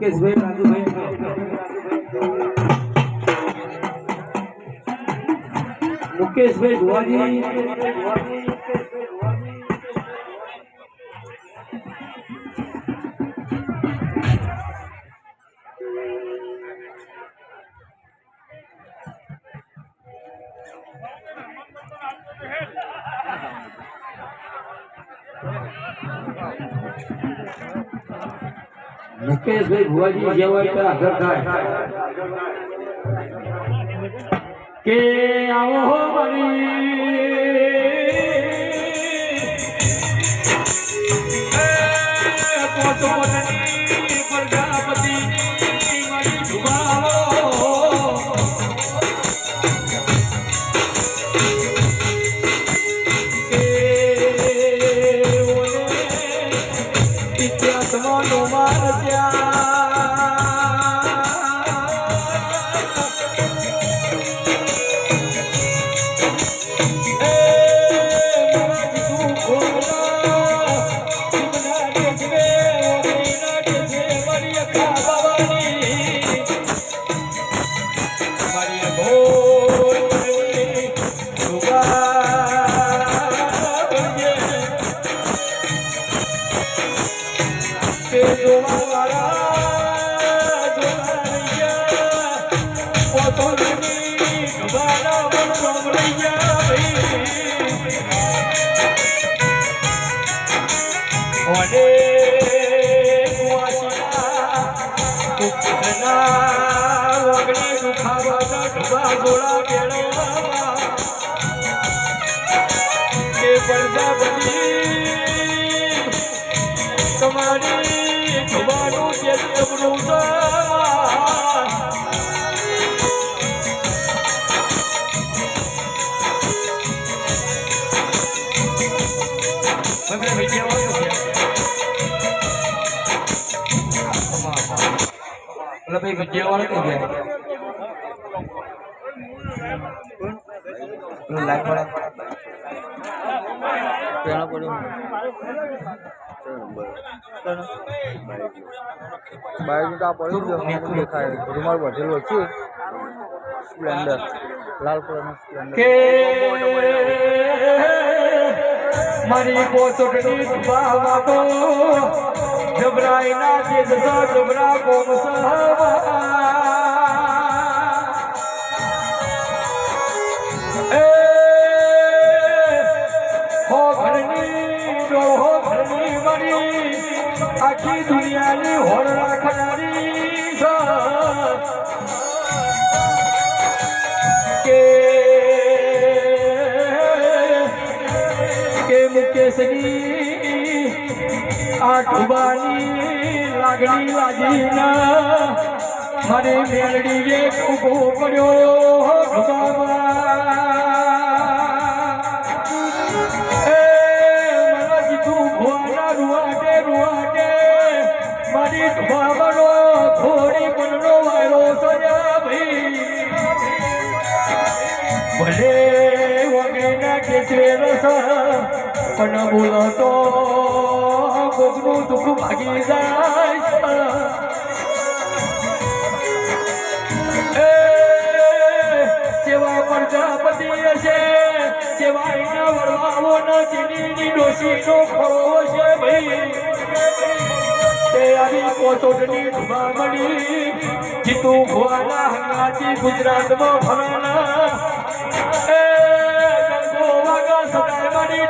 મુકેશભાઈ રાજુભાઈ મુકેશભાઈ ધુવાજી મુકેશભાઈ ભુવાજી જેવા હાજર થાય કે આવો હો તમારી તમારું જે જબરું ભાઈ વિજય વાળા કઈ ગયા લાઈક વાળા પેલા પડ્યું બાઈક તો પડ્યું દેખાય રૂમાલ બધેલો છે સ્પ્લેન્ડર લાલ કલરનું સ્પ્લેન્ડર મારી પોચોટની બાવા તો જબરાઈ ના જે જબરા કોમ આખી દુનિયાની હોર રાખનારી કે મુકેશની આ ઢુબાની લાગણી લાગીના મારે મેળડી એક ઉભો પડ્યો પણ બોલો તો કોકનું દુઃખ ભાગી જાય સેવા પ્રજાપતિ હશે સેવા એના વડવાઓ ના ચીની ડોશીનો ખોળો છે ભાઈ તે આવી કોચોટની ઢુબા મળી જીતું ભુવાના હંગાતી ગુજરાતમાં ભરાના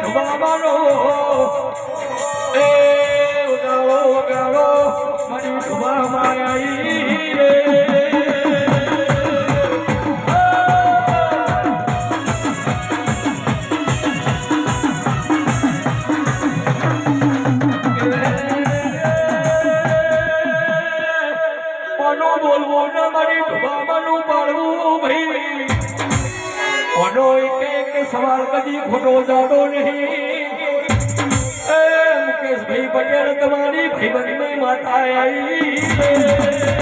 ઢુબામાનો એ ઉગાડો ઉગાડો મારી ઢુબામાં આવી રે કોનો બોલવો ને મારી ઢુબામાનું પાડવું ભાઈ કોનો એક સવાલ કદી ખોટો જાડો નહીં મુકેશભાઈ પટેલ તમારી ભાઈબંધની માતા આવી